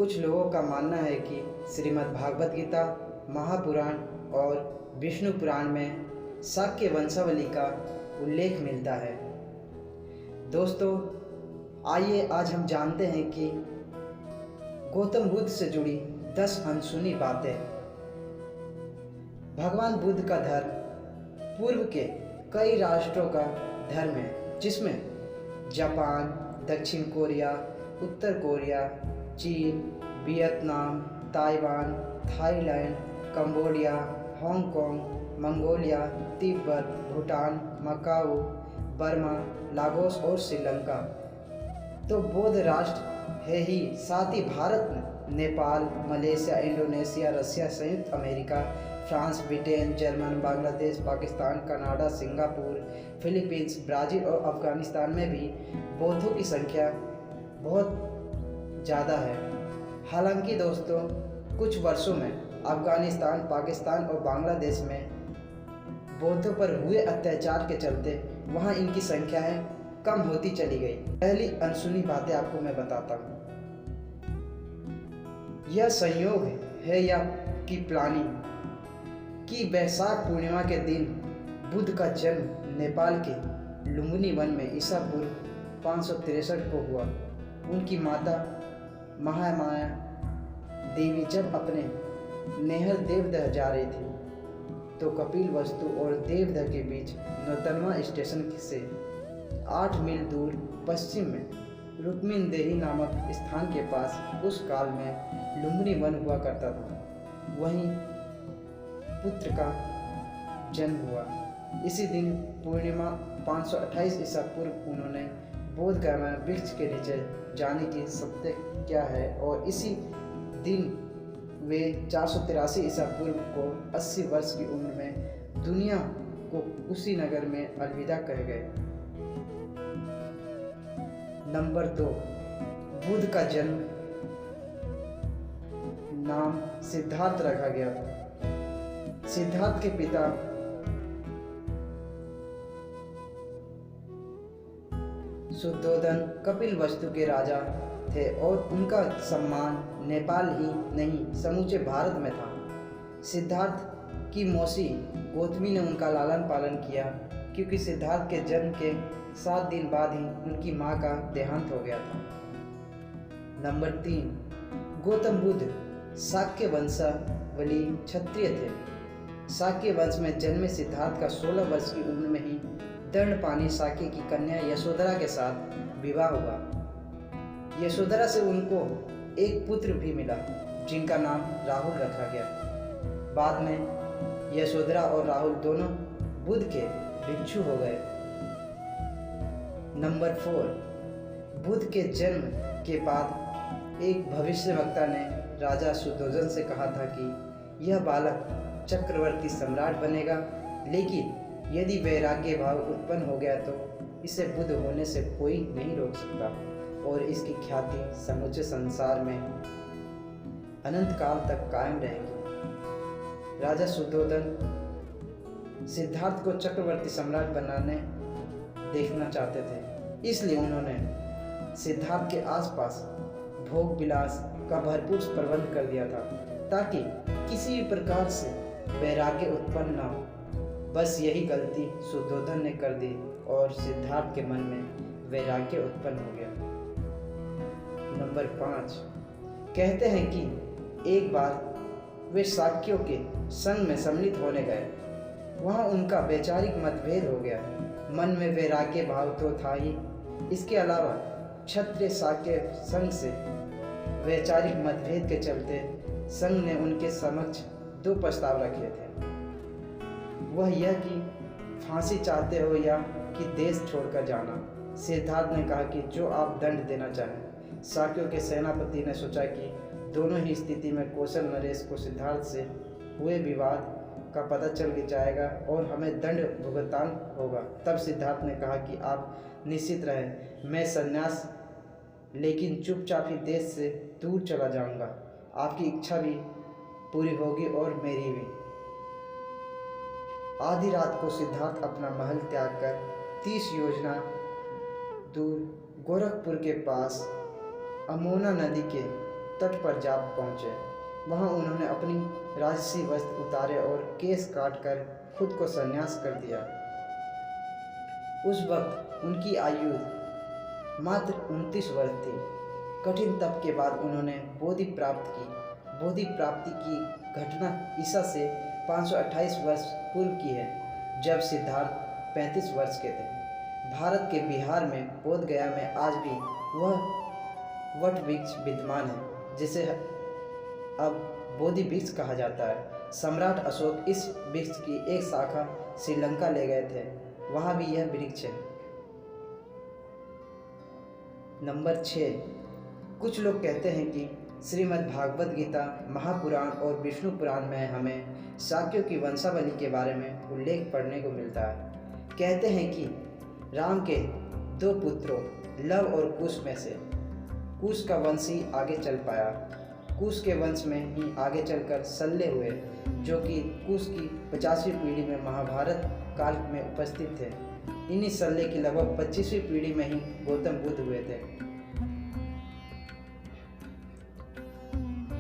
कुछ लोगों का मानना है कि श्रीमद् भागवत गीता, महापुराण और विष्णु पुराण में शाक्य वंशावली का उल्लेख मिलता है। दोस्तों, आइए आज हम जानते हैं कि गौतम बुद्ध से जुड़ी 10 अनसुनी बातें। भगवान बुद्ध का धर्म पूर्व के कई राष्ट्रों का धर्म है, जिसमें जापान, दक्षिण कोरिया, उत्तर कोरिया, चीन, Vietnam, Taiwan, Thailand, Cambodia, Hong Kong, Mongolia, Tibet, Bhutan, Macau, Burma, Lagos और श्रीलंका तो बौद्ध राष्ट्र है ही, साथ ही भारत, नेपाल, मलेशिया, इंडोनेशिया, रसिया, संयुक्त America, France, Britain, German, Bangladesh, Pakistan, Canada, Singapore, Philippines, Brazil और अफ़गानिस्तान में भी बौद्धों की संख्या बहुत ज़्यादा है। हालांकि दोस्तों, कुछ वर्षों में अफ़गानिस्तान, पाकिस्तान और बांग्लादेश में बौद्धों पर हुए अत्याचार के चलते वहाँ इनकी संख्याएं कम होती चली गई। पहली अनसुनी बातें आपको मैं बताता हूँ। यह संयोग है या कि प्लानिंग कि वैशाख पूर्णिमा के दिन बुद्ध का जन्म नेपाल के लुम्बिनी वन में ईसा पूर्व 563 को हुआ। उनकी माता महामाया देवी जब अपने नेहर देवदह जा रही थी तो कपिलवस्तु और देवदह के बीच नौतनवा स्टेशन से 8 मील दूर पश्चिम में रुक्मिणदेही नामक स्थान के पास उस काल में लुम्बिनी वन हुआ करता था। वहीं पुत्र का जन्म हुआ। इसी दिन पूर्णिमा 528 ईसा पूर्व उन्होंने बोध गया में वृक्ष के नीचे जाने की सत्य क्या है, और इसी दिन वे 483 ईसा पूर्व को 80 वर्ष की उम्र में दुनिया को उसी नगर में अलविदा कह गए। नंबर 2, बुद्ध का जन्म नाम सिद्धार्थ रखा गया था। सिद्धार्थ के पिता शुद्धोधन कपिलवस्तु के राजा थे और उनका सम्मान नेपाल ही नहीं समूचे भारत में था। सिद्धार्थ की मौसी गौतमी ने उनका लालन पालन किया, क्योंकि सिद्धार्थ के जन्म के 7 दिन बाद ही उनकी मां का देहांत हो गया था। नंबर 3, गौतम बुद्ध शाक्य वंशावली क्षत्रिय थे। शाक्य वंश में जन्मे सिद्धार्थ का 16 वर्ष की उम्र में ही दंडपानी शाक्य की कन्या यशोधरा के साथ विवाह हुआ। यशोधरा से उनको एक पुत्र भी मिला, जिनका नाम राहुल रखा गया। बाद में यशोधरा और राहुल दोनों बुद्ध के भिक्षु हो गए। नंबर 4, बुद्ध के जन्म के बाद एक भविष्यवक्ता ने राजा शुद्धोधन से कहा था कि यह बालक चक्रवर्ती सम्राट बनेगा, लेकिन यदि वैराग्य भाव उत्पन्न हो गया तो इसे बुद्ध होने से कोई नहीं रोक सकता और इसकी ख्याति समूचे संसार में अनंत काल तक कायम रहेगी। राजा शुद्धोधन सिद्धार्थ को चक्रवर्ती सम्राट बनाने देखना चाहते थे, इसलिए उन्होंने सिद्धार्थ के आसपास भोग विलास का भरपूर प्रबंध कर दिया था, ताकि किसी भी प्रकार से वैराग्य उत्पन्न न हो। बस यही गलती शुद्धोधन ने कर दी और सिद्धार्थ के मन में वैराग्य उत्पन्न हो गया। नंबर 5, कहते हैं कि एक बार वे शाक्यों के संग में सम्मिलित होने गए। वहाँ उनका वैचारिक मतभेद हो गया। मन में वैराग्य भाव तो था ही, इसके अलावा क्षत्रिय शाक्य संघ से वैचारिक मतभेद के चलते संघ ने उनके समक्ष 2 प्रस्ताव रखे थे। वह यह कि फांसी चाहते हो या कि देश छोड़कर जाना। सिद्धार्थ ने कहा कि जो आप दंड देना चाहें। शाक्यों के सेनापति ने सोचा कि दोनों ही स्थिति में कौशल नरेश को सिद्धार्थ से हुए विवाद का पता चल जाएगा और हमें दंड भुगतान होगा। तब सिद्धार्थ ने कहा कि आप निश्चित रहें, मैं संन्यास लेकिन चुपचाप ही देश से दूर चला जाऊंगा। आपकी इच्छा भी पूरी होगी और मेरी भी। आधी रात को सिद्धार्थ अपना महल त्याग कर 30 योजना दूर गोरखपुर के पास अमोना नदी के तट पर जा पहुँचे। वहाँ उन्होंने अपनी राजसी वस्त्र उतारे और केस काटकर खुद को संन्यास कर दिया। उस वक्त उनकी आयु मात्र 29 वर्ष थी। कठिन तप के बाद उन्होंने बोधि प्राप्त की। बोधि प्राप्ति की घटना ईसा से 528 वर्ष पूर्व की है, जब सिद्धार्थ 35 वर्ष के थे। भारत के बिहार में बोध गया में आज भी वह वट वृक्ष विद्यमान है, जिसे अब बोधि वृक्ष कहा जाता है। सम्राट अशोक इस वृक्ष की एक शाखा श्रीलंका ले गए थे, वहाँ भी यह वृक्ष है। नंबर 6, कुछ लोग कहते हैं कि श्रीमद् भागवत गीता, महापुराण और विष्णु पुराण में हमें शाक्यों की वंशावली के बारे में उल्लेख पढ़ने को मिलता है। कहते हैं कि राम के 2 पुत्रों लव और कुश में से कुश का वंश ही आगे चल पाया। कुश के वंश में ही आगे चलकर सल्ले हुए, जो कि कुश की 50वीं पीढ़ी में महाभारत काल में उपस्थित थे। इन्हीं सल्ले की लगभग 25वीं पीढ़ी में ही गौतम बुद्ध हुए थे।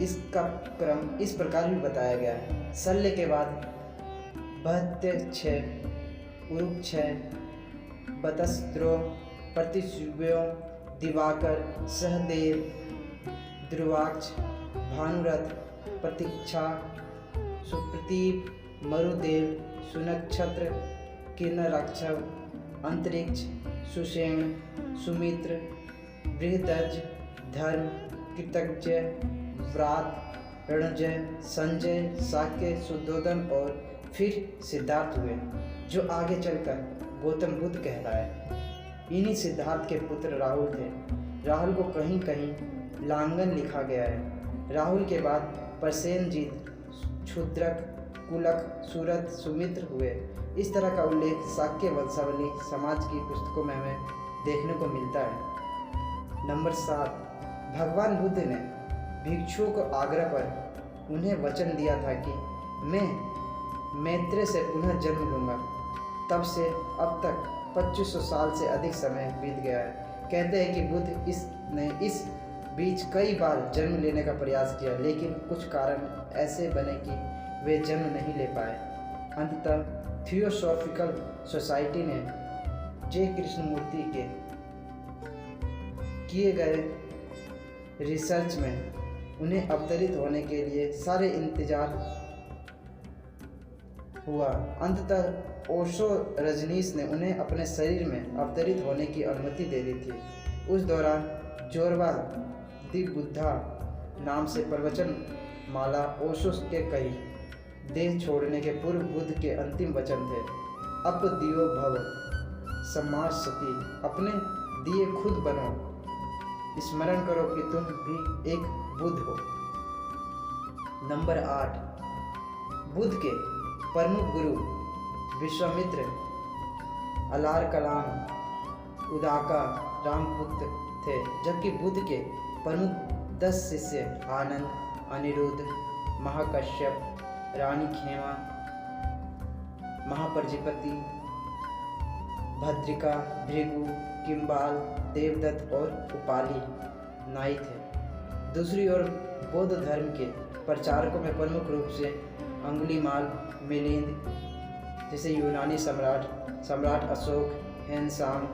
इसका क्रम इस प्रकार भी बताया गया है। सल्ले के बाद बहत्य, उरुक्ष, बतस्त्रो, प्रतिशुभ्यो, दिवाकर, सहदेव, ध्रुवाक्ष, भानुरथ, प्रतीक्षा, सुप्रतीप, मरुदेव, सुनक्षत्र, किन्नराक्ष, अंतरिक्ष, सुषेण, सुमित्र, बृहदर्ज, धर्म, कृतज्ञ, व्रात, रणजय, संजय, शाक्य, शुद्धोदन और फिर सिद्धार्थ हुए, जो आगे चलकर गौतम बुद्ध कहलाए। इन्हीं सिद्धार्थ के पुत्र राहुल थे। राहुल को कहीं कहीं लांगन लिखा गया है। राहुल के बाद प्रसेनजीत, क्षुद्रक, कुलक, सूरत, सुमित्र हुए। इस तरह का उल्लेख शाक्य वंशावली समाज की पुस्तकों में हमें देखने को मिलता है। नंबर 7, भगवान बुद्ध ने भिक्षुओं को आग्रह पर उन्हें वचन दिया था कि मैं मैत्रेय से पुनः जन्म लूँगा। तब से अब तक 2500 साल से अधिक समय बीत गया है। कहते हैं कि बुद्ध ने इस बीच कई बार जन्म लेने का प्रयास किया, लेकिन कुछ कारण ऐसे बने कि वे जन्म नहीं ले पाए। अंततः थियोसॉफिकल सोसाइटी ने जे कृष्णमूर्ति के किए गए रिसर्च में उन्हें अवतरित होने के लिए सारे इंतजार हुआ। अंततः ओशो रजनीश ने उन्हें अपने शरीर में अवतरित होने की अनुमति दे दी थी। उस दौरान जोरवा दि बुद्धा नाम से प्रवचन माला ओशो के कई देह छोड़ने के पूर्व बुद्ध के अंतिम वचन थे। अप दियो भव समाज सती, अपने दिए खुद बनो, स्मरण करो कि तुम भी एक बुद्ध हो। नंबर 8, बुद्ध के प्रमुख गुरु विश्वामित्र, अलार कलाम, उदाका, रामपुत्र थे, जबकि बुद्ध के प्रमुख 10 शिष्य आनंद, अनिरुद्ध, महाकश्यप, रानी खेमा, महाप्रजापति, भद्रिका, भृगु, किम्बाल, देवदत्त और उपाली नाई थे। दूसरी ओर बौद्ध धर्म के प्रचारकों में प्रमुख रूप से अंगुलीमाल, मिलिंद, जैसे यूनानी सम्राट अशोक, हेनसांग,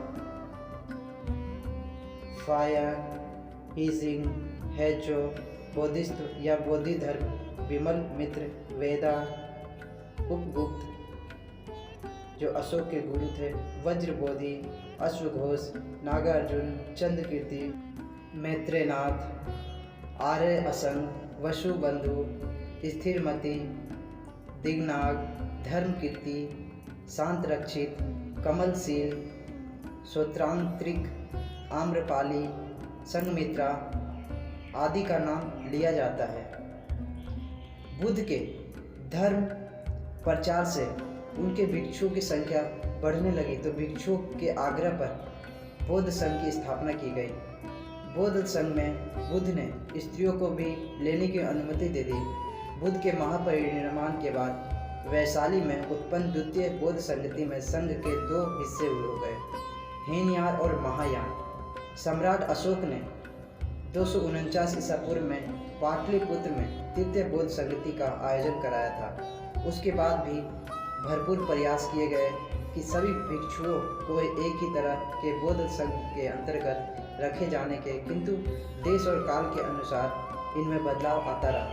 फाया, हीजिंग, हैचो, बौद्धिस्ट या बोधि धर्म, विमल मित्र, वेदा, उपगुप्त जो अशोक के गुरु थे, वज्र बोधि, अश्वघोष, नागार्जुन, चंद्रकीर्ति, मैत्रेयनाथ, आर्य असंग, वसुबंधु, स्थिरमति, दिग्नाग, धर्मकीर्ति, शांतरक्षित, कमलशील, श्रोत्रांतरिक, आम्रपाली, संगमित्रा आदि का नाम लिया जाता है। बुद्ध के धर्म प्रचार से उनके भिक्षुओं की संख्या बढ़ने लगी, तो भिक्षुओं के आग्रह पर बौद्ध संघ की स्थापना की गई। बौद्ध संघ में बुद्ध ने स्त्रियों को भी लेने की अनुमति दे दी। बुद्ध के महापरिनिर्वाण के बाद वैशाली में उत्पन्न द्वितीय बौद्ध संगति में संघ के 2 हिस्से हो गए, हीनयान और महायान। सम्राट अशोक ने 249 ईसा पूर्व में पाटलिपुत्र में तृतीय बौद्ध संगति का आयोजन कराया था। उसके बाद भी भरपूर प्रयास किए गए कि सभी भिक्षुओं को एक ही तरह के बौद्ध संघ के अंतर्गत रखे जाने के, किंतु देश और काल के अनुसार इनमें बदलाव आता रहा।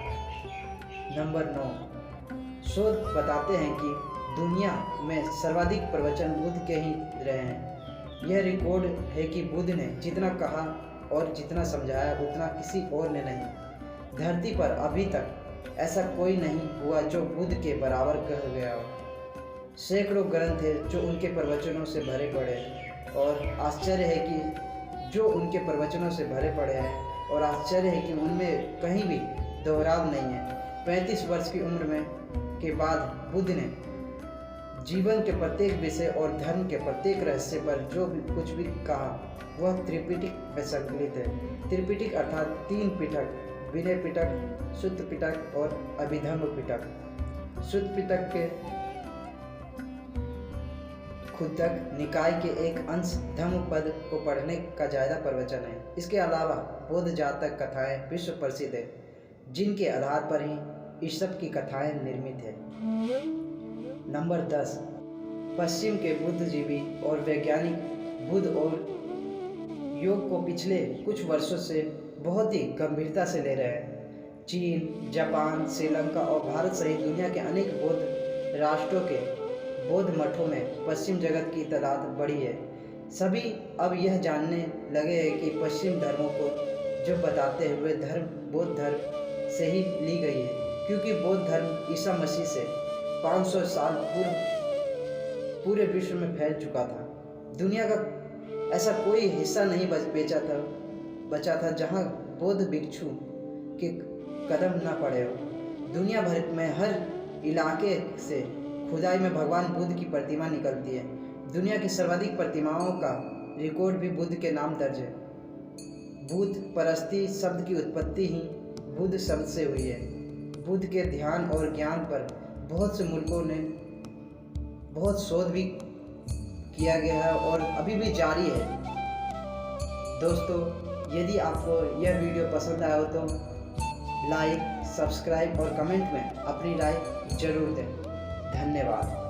नंबर 9, शोध बताते हैं कि दुनिया में सर्वाधिक प्रवचन बुद्ध के ही रहे हैं। यह रिकॉर्ड है कि बुद्ध ने जितना कहा और जितना समझाया उतना किसी और ने नहीं। धरती पर अभी तक ऐसा कोई नहीं हुआ जो बुद्ध के बराबर कह गया हो। सैकड़ों ग्रंथ हैं जो उनके प्रवचनों से भरे पड़े हैं और आश्चर्य है कि उनमें कहीं भी दोहराव नहीं है। 35 वर्ष की उम्र में के बाद बुद्ध ने जीवन के प्रत्येक विषय और धर्म के प्रत्येक रहस्य पर जो भी कुछ भी कहा वह त्रिपिटक में संकलित है। त्रिपिटक अर्थात 3 पिटक, विनय पिटक, सुत्त पिटक और अभिधम्म पिटक। सुत्त पिटक के खुद्दक निकाय के एक अंश धम्मपद को पढ़ने का ज़्यादा प्रवचन है। इसके अलावा बौद्ध जातक कथाएं विश्व प्रसिद्ध है, जिनके आधार पर ही ईसप की कथाएं निर्मित है। नंबर 10, पश्चिम के बुद्धिजीवी और वैज्ञानिक बुद्ध और योग को पिछले कुछ वर्षों से बहुत ही गंभीरता से ले रहे हैं। चीन, जापान, श्रीलंका और भारत सहित दुनिया के अनेक बौद्ध राष्ट्रों के बौद्ध मठों में पश्चिम जगत की तादाद बढ़ी है। सभी अब यह जानने लगे हैं कि पश्चिम धर्मों को जो बताते हैं वे धर्म बौद्ध धर्म से ही ली गई है, क्योंकि बौद्ध धर्म ईसा मसीह से 500 साल पूर्व पूरे विश्व में फैल चुका था। दुनिया का ऐसा कोई हिस्सा नहीं बचा था जहां बौद्ध भिक्षु के कदम न पड़े हो। दुनिया भर में हर इलाके से खुदाई में भगवान बुद्ध की प्रतिमा निकलती है। दुनिया की सर्वाधिक प्रतिमाओं का रिकॉर्ड भी बुद्ध के नाम दर्ज है। बुद्ध परस्ती शब्द की उत्पत्ति ही बुद्ध शब्द से हुई है। बुद्ध के ध्यान और ज्ञान पर बहुत से मुल्कों ने बहुत शोध भी किया गया है और अभी भी जारी है। दोस्तों, यदि आपको यह वीडियो पसंद आया हो तो लाइक, सब्सक्राइब और कमेंट में अपनी राय जरूर दें। धन्यवाद।